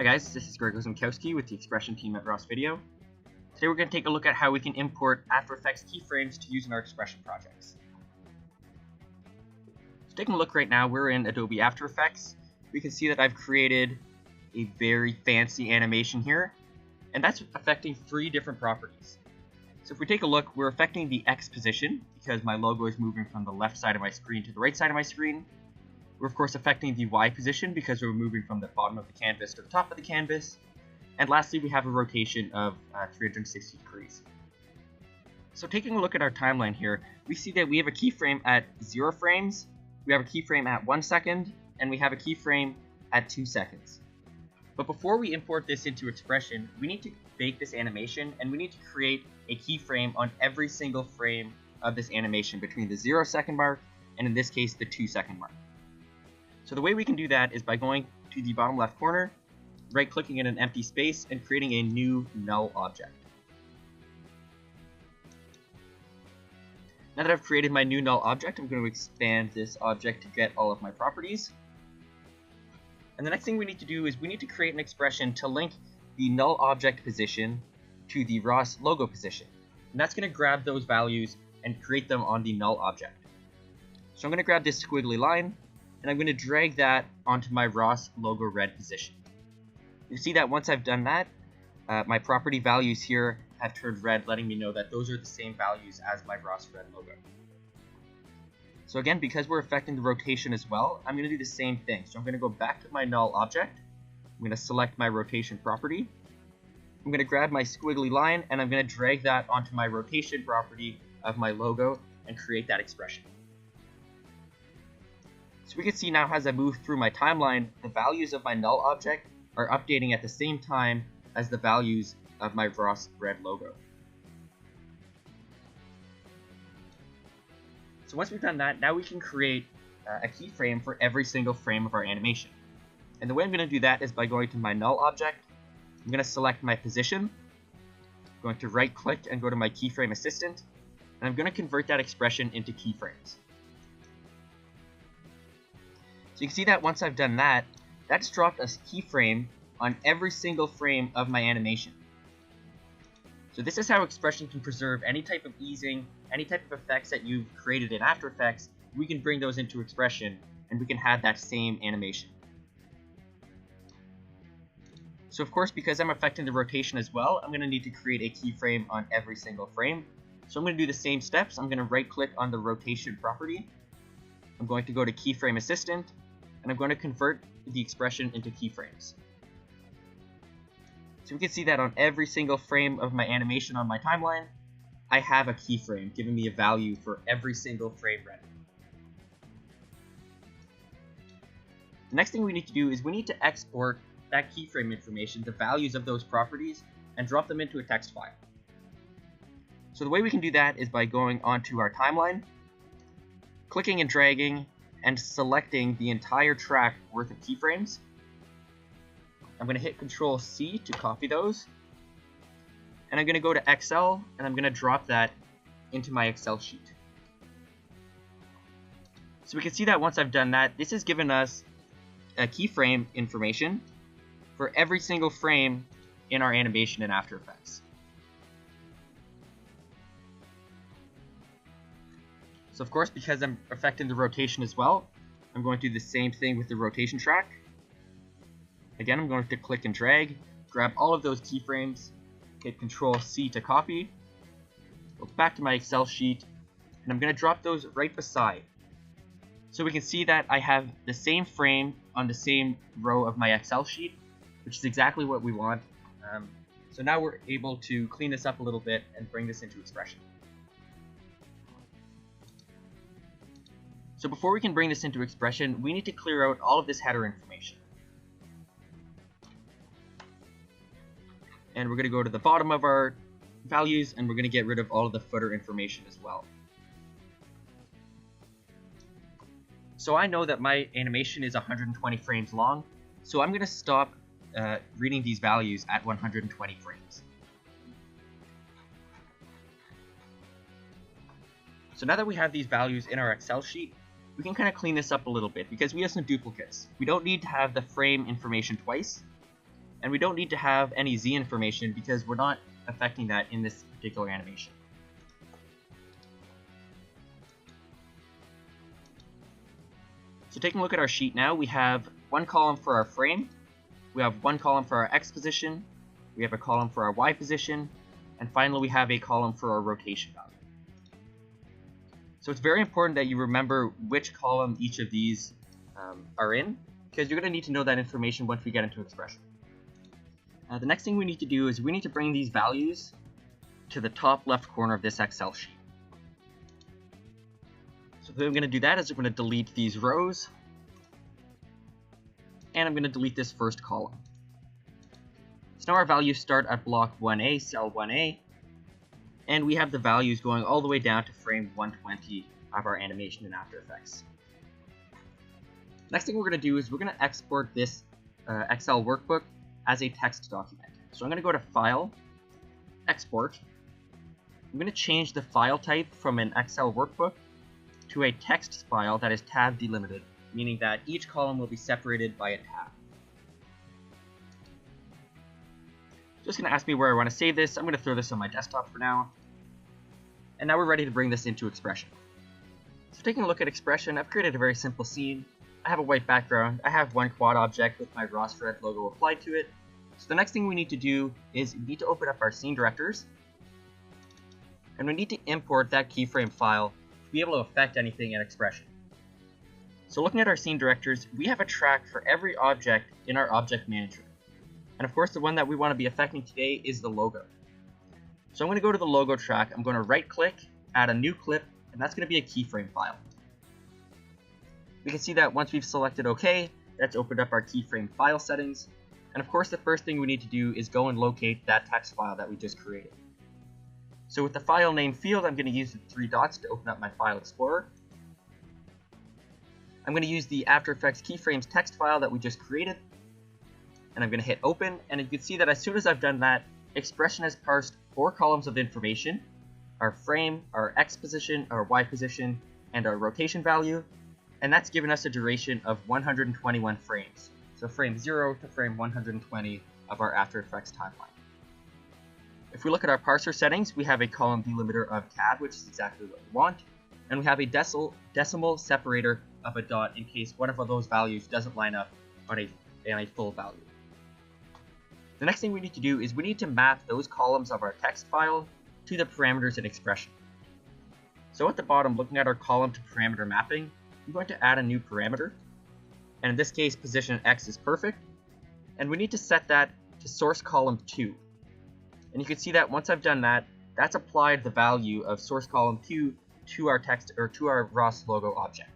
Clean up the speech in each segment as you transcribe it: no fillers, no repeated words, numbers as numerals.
Hi guys, this is Greg Ozumkowski with the XPression team at Ross Video. Today we're going to take a look at how we can import After Effects keyframes to use in our XPression projects. So taking a look right now, we're in Adobe After Effects. We can see that I've created a very fancy animation here, and that's affecting 3 different properties. So if we take a look, we're affecting the X position because my logo is moving from the left side of my screen to the right side of my screen. We're of course affecting the Y position because we're moving from the bottom of the canvas to the top of the canvas. And lastly, we have a rotation of 360 degrees. So taking a look at our timeline here, we see that we have a keyframe at 0 frames, we have a keyframe at 1 second, and we have a keyframe at 2 seconds. But before we import this into XPression, we need to bake this animation and we need to create a keyframe on every single frame of this animation between the 0 second mark and in this case the 2 second mark. So the way we can do that is by going to the bottom left corner, right clicking in an empty space and creating a new null object. Now that I've created my new null object, I'm going to expand this object to get all of my properties. And the next thing we need to do is we need to create an expression to link the null object position to the Ross logo position. And that's going to grab those values and create them on the null object. So I'm going to grab this squiggly line and I'm going to drag that onto my Ross logo red position. You see that once I've done that, my property values here have turned red, letting me know that those are the same values as my Ross red logo. So again, because we're affecting the rotation as well, I'm going to do the same thing. So I'm going to go back to my null object. I'm going to select my rotation property. I'm going to grab my squiggly line and I'm going to drag that onto my rotation property of my logo and create that expression. So we can see now as I move through my timeline, the values of my null object are updating at the same time as the values of my Ross red logo. So once we've done that, now we can create a keyframe for every single frame of our animation. And the way I'm going to do that is by going to my null object. I'm going to select my position. I'm going to right click and go to my keyframe assistant. And I'm going to convert that expression into keyframes. So you can see that once I've done that, that's dropped a keyframe on every single frame of my animation. So this is how XPression can preserve any type of easing, any type of effects that you've created in After Effects. We can bring those into XPression and we can have that same animation. So of course, because I'm affecting the rotation as well, I'm going to need to create a keyframe on every single frame. So I'm going to do the same steps. I'm going to right click on the rotation property. I'm going to go to keyframe assistant and I'm going to convert the expression into keyframes. So we can see that on every single frame of my animation on my timeline, I have a keyframe giving me a value for every single frame read. The next thing we need to do is we need to export that keyframe information, the values of those properties, and drop them into a text file. So the way we can do that is by going onto our timeline, clicking and dragging, and selecting the entire track worth of keyframes. I'm going to hit Control C to copy those. And I'm going to go to Excel and I'm going to drop that into my Excel sheet. So we can see that once I've done that, this has given us a keyframe information for every single frame in our animation in After Effects. So of course, because I'm affecting the rotation as well, I'm going to do the same thing with the rotation track. Again, I'm going to click and drag, grab all of those keyframes, hit Control C to copy, go back to my Excel sheet, and I'm going to drop those right beside. So we can see that I have the same frame on the same row of my Excel sheet, which is exactly what we want. So now we're able to clean this up a little bit and bring this into XPression. So before we can bring this into XPression, we need to clear out all of this header information. And we're going to go to the bottom of our values and we're going to get rid of all of the footer information as well. So I know that my animation is 120 frames long, so I'm going to stop reading these values at 120 frames. So now that we have these values in our Excel sheet, we can kind of clean this up a little bit because we have some duplicates. We don't need to have the frame information twice. And we don't need to have any Z information because we're not affecting that in this particular animation. So taking a look at our sheet now, we have one column for our frame, we have one column for our X position, we have a column for our Y position, and finally we have a column for our rotation value. So it's very important that you remember which column each of these are in, because you're going to need to know that information once we get into XPression. The next thing we need to do is we need to bring these values to the top left corner of this Excel sheet. So the way I'm going to do that is I'm going to delete these rows, and I'm going to delete this first column. So now our values start at block 1A, cell 1A, and we have the values going all the way down to frame 120 of our animation in After Effects. Next thing we're going to do is we're going to export this Excel workbook as a text document. So I'm going to go to File, Export. I'm going to change the file type from an Excel workbook to a text file that is tab delimited, meaning that each column will be separated by a tab. Just going to ask me where I want to save this. I'm going to throw this on my desktop for now. And now we're ready to bring this into XPression. So taking a look at XPression, I've created a very simple scene. I have a white background. I have one quad object with my raw thread logo applied to it. So the next thing we need to do is we need to open up our scene directors. And we need to import that keyframe file to be able to affect anything in XPression. So looking at our scene directors, we have a track for every object in our object manager. And of course, the one that we want to be affecting today is the logo. So I'm going to go to the logo track. I'm going to right click, add a new clip, and that's going to be a keyframe file. We can see that once we've selected OK, that's opened up our keyframe file settings. And of course, the first thing we need to do is go and locate that text file that we just created. So with the file name field, I'm going to use the three dots to open up my file explorer. I'm going to use the After Effects keyframes text file that we just created. And I'm going to hit open, and you can see that as soon as I've done that, XPression has parsed 4 columns of information: our frame, our X position, our Y position, and our rotation value, and that's given us a duration of 121 frames. So frame 0 to frame 120 of our After Effects timeline. If we look at our parser settings, we have a column delimiter of tab, which is exactly what we want, and we have a decimal separator of a dot in case one of those values doesn't line up on a full value. The next thing we need to do is we need to map those columns of our text file to the parameters in XPression. So at the bottom, looking at our column to parameter mapping, I'm going to add a new parameter. And in this case, position X is perfect. And we need to set that to source column 2. And you can see that once I've done that, that's applied the value of source column 2 to our text or to our Ross logo object.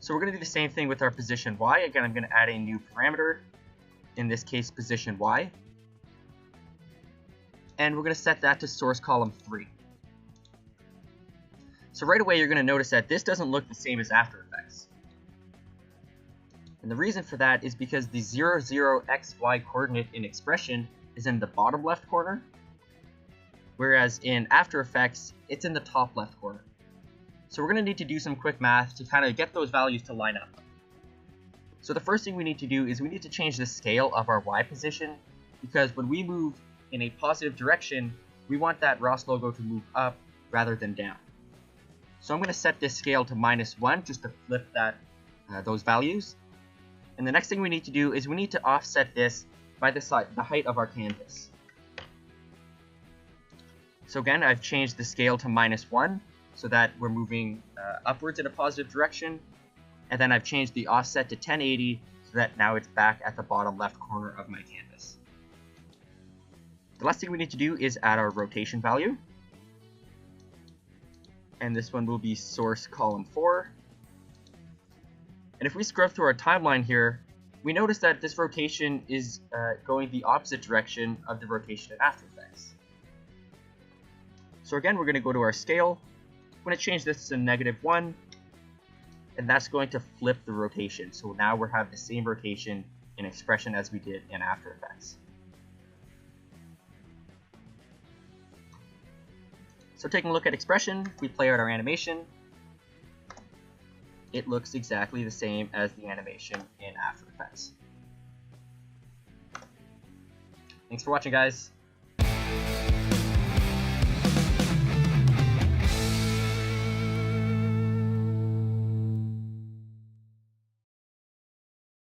So we're going to do the same thing with our position Y. Again, I'm going to add a new parameter. In this case, position Y. And we're going to set that to source column 3. So right away, you're going to notice that this doesn't look the same as After Effects. And the reason for that is because the 00XY coordinate in XPression is in the bottom left corner, whereas in After Effects, it's in the top left corner. So we're going to need to do some quick math to kind of get those values to line up. So the first thing we need to do is we need to change the scale of our Y position, because when we move in a positive direction, we want that Ross logo to move up rather than down. So I'm going to set this scale to -1 just to flip that those values. And the next thing we need to do is we need to offset this by the height of our canvas. So again, I've changed the scale to -1 so that we're moving upwards in a positive direction. And then I've changed the offset to 1080 so that now it's back at the bottom left corner of my canvas. The last thing we need to do is add our rotation value. And this one will be source column 4. And if we scrub through our timeline here, we notice that this rotation is going the opposite direction of the rotation in After Effects. So again, we're going to go to our scale. I'm going to change this to -1. And that's going to flip the rotation. So now we have the same rotation in XPression as we did in After Effects. So taking a look at XPression, if we play out our animation, it looks exactly the same as the animation in After Effects. Thanks for watching, guys.